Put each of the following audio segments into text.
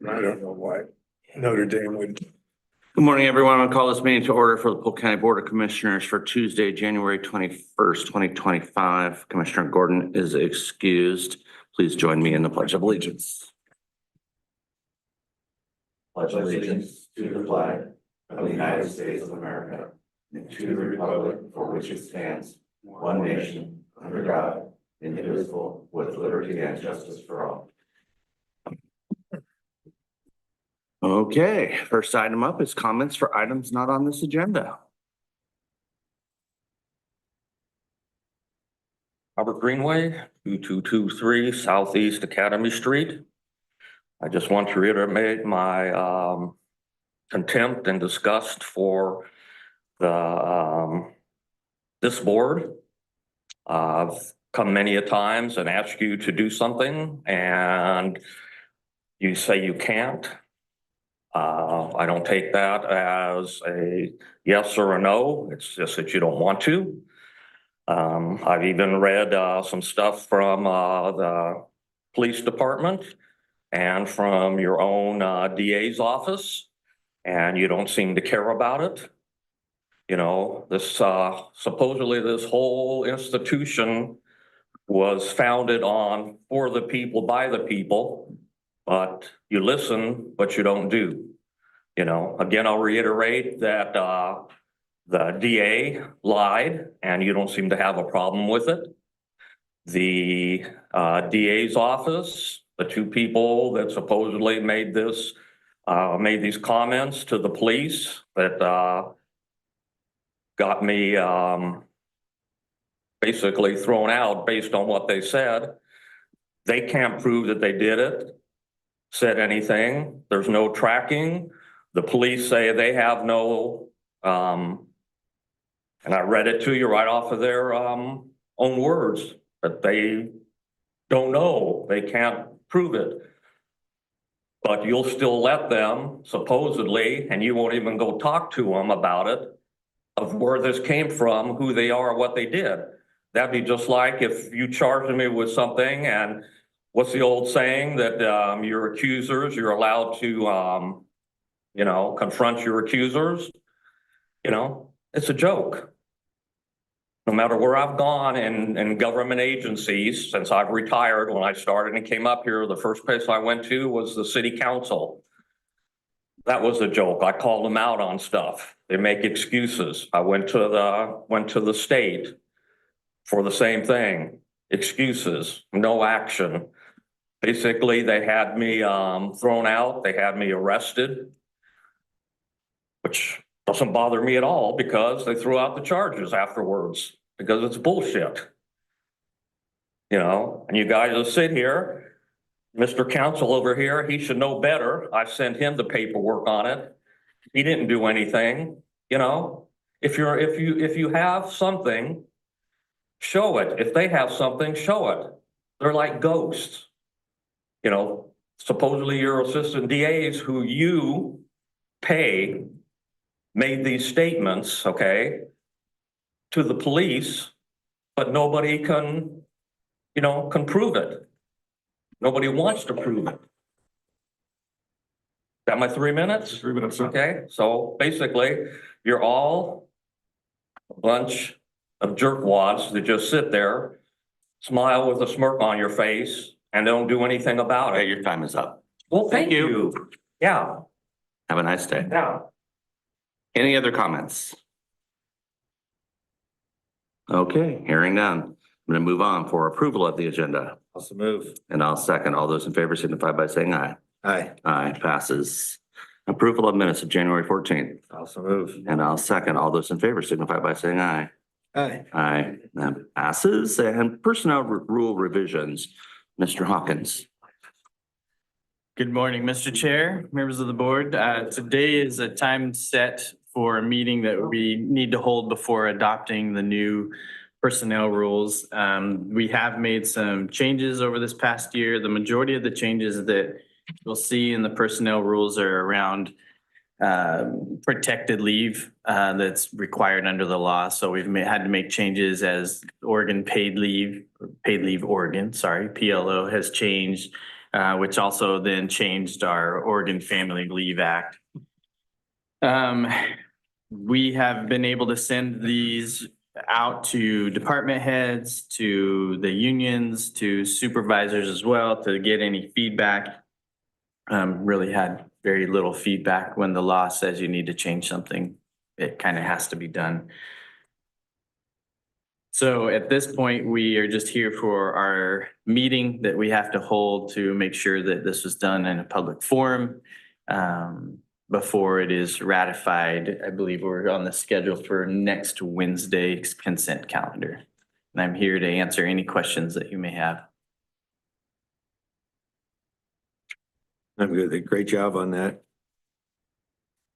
I don't know why Notre Dame would. Good morning, everyone. I'll call this meeting to order for the Polk County Board of Commissioners for Tuesday, January 21st, 2025. Commissioner Gordon is excused. Please join me in the Pledge of Allegiance. Pledge allegiance to the flag of the United States of America and to the republic for which it stands, one nation, under God, indivisible, with liberty and justice for all. Okay, first item up is comments for items not on this agenda. Robert Greenway, 2223 Southeast Academy Street. I just want to reiterate my contempt and disgust for this board. I've come many a times and asked you to do something and you say you can't. I don't take that as a yes or a no. It's just that you don't want to. I've even read some stuff from the police department and from your own DA's office, and you don't seem to care about it. You know, this supposedly this whole institution was founded on for the people, by the people, but you listen, but you don't do. You know, again, I'll reiterate that the DA lied and you don't seem to have a problem with it. The DA's office, the two people that supposedly made these comments to the police that got me basically thrown out based on what they said. They can't prove that they did it, said anything. There's no tracking. The police say they have no, and I read it to you right off of their own words, that they don't know, they can't prove it. But you'll still let them, supposedly, and you won't even go talk to them about it, of where this came from, who they are, what they did. That'd be just like if you charged me with something, and what's the old saying that your accusers, you're allowed to, you know, confront your accusers. You know, it's a joke. No matter where I've gone in government agencies since I've retired, when I started and came up here, the first place I went to was the city council. That was a joke. I called them out on stuff. They make excuses. I went to the state for the same thing. Excuses, no action. Basically, they had me thrown out. They had me arrested, which doesn't bother me at all because they threw out the charges afterwards because it's bullshit. You know, and you guys will sit here, Mr. Counsel over here, he should know better. I sent him the paperwork on it. He didn't do anything, you know. If you have something, show it. If they have something, show it. They're like ghosts. You know, supposedly your assistant DAs who you pay made these statements, okay, to the police, but nobody can, you know, can prove it. Nobody wants to prove it. Got my 3 minutes? 3 minutes. Okay, so basically, you're all a bunch of jerkwads that just sit there, smile with a smirk on your face, and don't do anything about Okay, it. your time is up. Well, thank you. Yeah, Have a nice day. yeah. Any other comments? Okay, hearing none. I'm going to move on for approval of the agenda. Also move. And I'll second. All those in favor signify by saying aye. Aye. Aye, passes. Approval of minutes of January 14th. Also move. And I'll second. All those in favor signify by saying aye. Aye. Aye, that passes. And personnel rule revisions, Mr. Hawkins. Good morning, Mr. Chair, members of the board. Today is a time set for a meeting that we need to hold before adopting the new personnel rules. We have made some changes over this past year. The majority of the changes that you'll see in the personnel rules are around protected leave that's required under the law. So we've had to make changes as Oregon paid leave Oregon, sorry, PLO has changed. which also then changed our Oregon Family Leave Act. We have been able to send these out to department heads, to the unions, to supervisors as well to get any feedback. Really had very little feedback. When the law says you need to change something, it kind of has to be done. So at this point, we are just here for our meeting that we have to hold to make sure that this was done in a public forum before it is ratified. I believe we're on the schedule for next Wednesday's consent calendar. And I'm here to answer any questions that you may have. I'm good. Great job on that.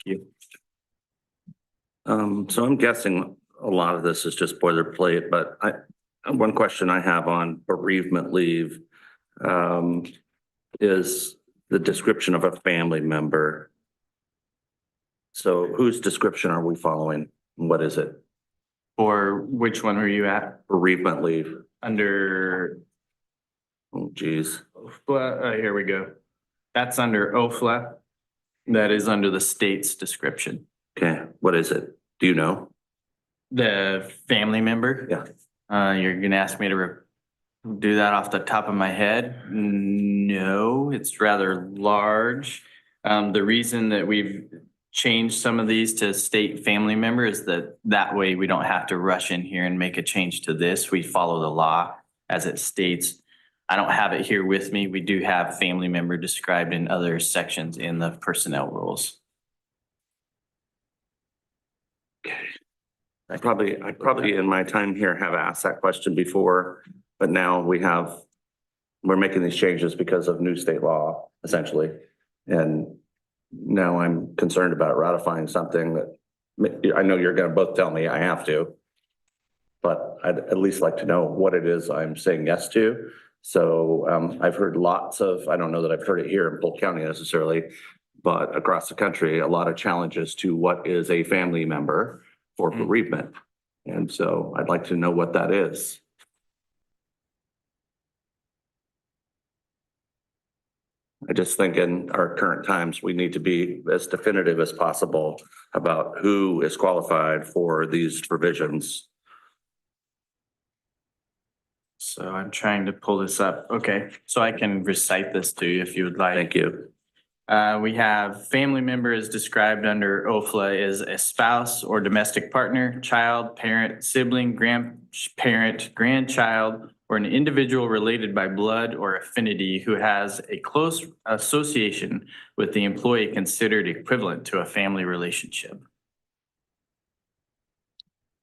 Thank you. So I'm guessing a lot of this is just boilerplate, but one question I have on bereavement leave is the description of a family member. So whose description are we following? What is it? For which one were you at? Bereavement leave. Under, Oh, geez. here we go. That's under OFLA. That is under the state's description. Okay, what is it? Do you know? The family member? Yeah. You're gonna ask me to do that off the top of my head? No, it's rather large. The reason that we've changed some of these to state family member is that way we don't have to rush in here and make a change to this. We follow the law as it states. I don't have it here with me. We do have family member described in other sections in the personnel rules. I probably in my time here have asked that question before, but now we're making these changes because of new state law, essentially. And now I'm concerned about ratifying something that I know you're gonna both tell me I have to. But I'd at least like to know what it is I'm saying yes to. So I've heard lots of, I don't know that I've heard it here in Polk County necessarily, but across the country, a lot of challenges to what is a family member for bereavement. And so I'd like to know what that is. I just think in our current times, we need to be as definitive as possible about who is qualified for these provisions. So I'm trying to pull this up. Okay, so I can recite this to you if you would like. Thank you. We have family member is described under OFLA as a spouse or domestic partner, child, parent, sibling, grandparent, grandchild, or an individual related by blood or affinity who has a close association with the employee considered equivalent to a family relationship.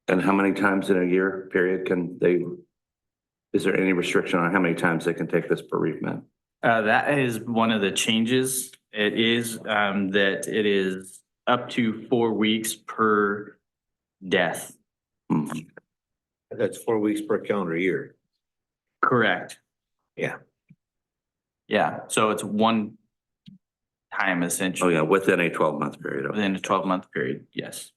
And how many times in a year period is there any restriction on how many times they can take this bereavement? That is one of the changes. It is that it is up to 4 weeks per death. Mhm. That's 4 weeks per calendar year. Correct. Yeah. Yeah, so it's one time Oh, essentially yeah, within a 12-month period. Okay. within a 12-month period, yes.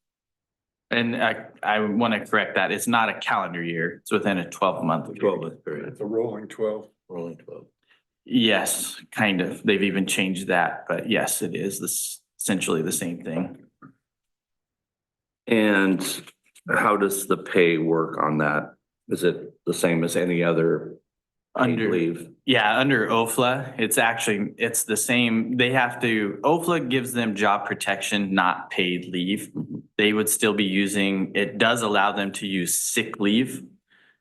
And I want to correct that. It's not a calendar year. It's within a 12-month. 12-month period. It's a rolling 12. Rolling 12. Yes, kind of. They've even changed that, but yes, it is this essentially the same thing. And how does the pay work on that? Is it the same as any other paid Under- leave? Yeah, under OFLA, it's the same. OFLA gives them job protection, not paid leave. They would still be using, it does allow them to use sick leave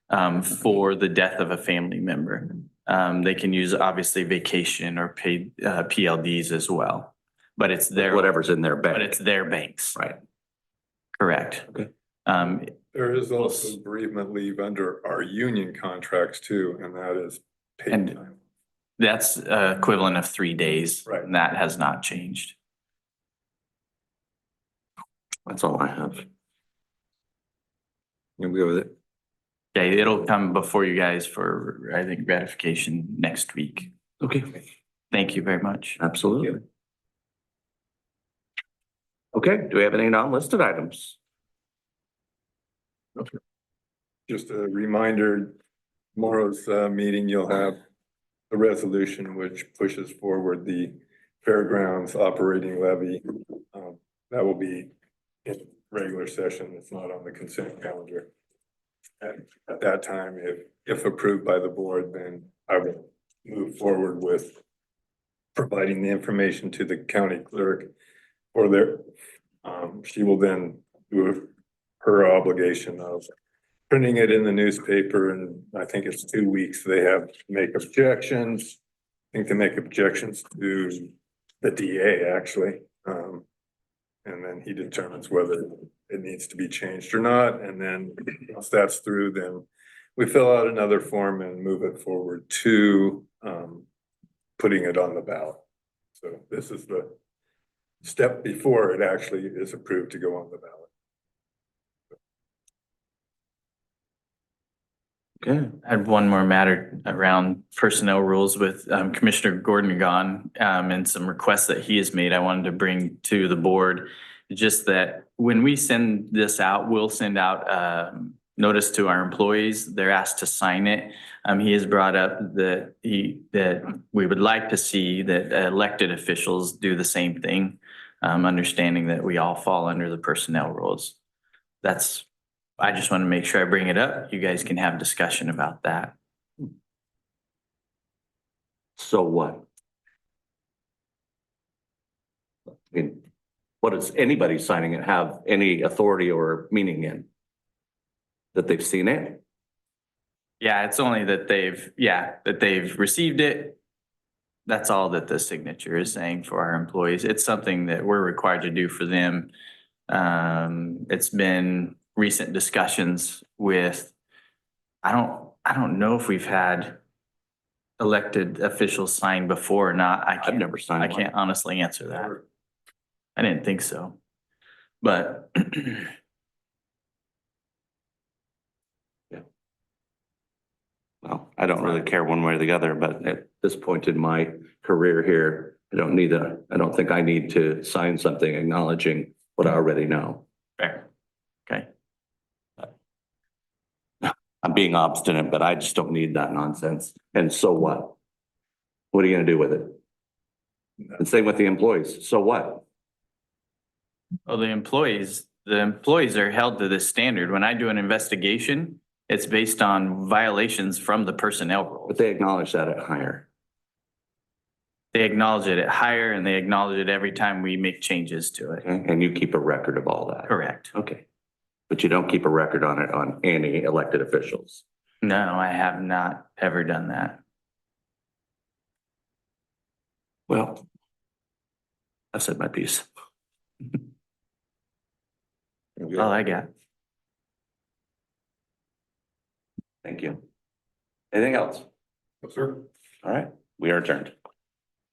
for the death of a family member. They can use obviously vacation or paid PLDs as well, but it's their. Whatever's in their bank. But it's their banks. Right. Correct. Okay. There is also bereavement leave under our union contracts too, and that is paid And- time. That's equivalent of 3 days. Right. And that has not changed. That's all I have. You go with it? Okay, it'll come before you guys for, I think, ratification next week. Okay. Thank you very much. Absolutely. Okay, do we have any non-listed items? Just a reminder, tomorrow's meeting, you'll have the resolution which pushes forward the fairgrounds operating levy. That will be in regular session. It's not on the consent calendar. And at that time, if approved by the board, then I will move forward with providing the information to the county clerk for their, she will then do her obligation of printing it in the newspaper, and I think it's 2 weeks. They have to make objections. I think they make objections to the DA actually. And then he determines whether it needs to be changed or not. And then once that's through, then we fill out another form and move it forward to putting it on the ballot. So this is the step before it actually is approved to go on the ballot. Okay. I had one more matter around personnel rules with Commissioner Gordon gone, and some requests that he has made I wanted to bring to the board. Just that when we send this out, we'll send out notice to our employees. They're asked to sign it. He has brought up that we would like to see that elected officials do the same thing, understanding that we all fall under the personnel rules. I just want to make sure I bring it up. You guys can have discussion about that. So what? I mean, what does anybody signing it have any authority or meaning in? That they've seen it? Yeah, it's only that they've received it. That's all that the signature is saying for our employees. It's something that we're required to do for them. It's been recent discussions with, I don't know if we've had elected officials sign before or not. I've never signed I one. can't honestly answer that. I didn't think so. But Well, I don't really care one way or the other, but at this point in my career here, I don't think I need to sign something acknowledging what I already know. fair. Okay. I'm being obstinate, but I just don't need that nonsense. And so what? What are you gonna do with it? And same with the employees. So what? Well, the employees are held to this standard. When I do an investigation, it's based on violations from the personnel But rules. they acknowledge that at hire. They acknowledge it at hire and they acknowledge it every time we make changes to it. Okay, and you keep a record of all that. Correct. Okay. But you don't keep a record on it on any elected officials. No, I have not ever done that. Well, I've said my piece. All I got. Thank you. Anything else? Sir. All right, we are adjourned.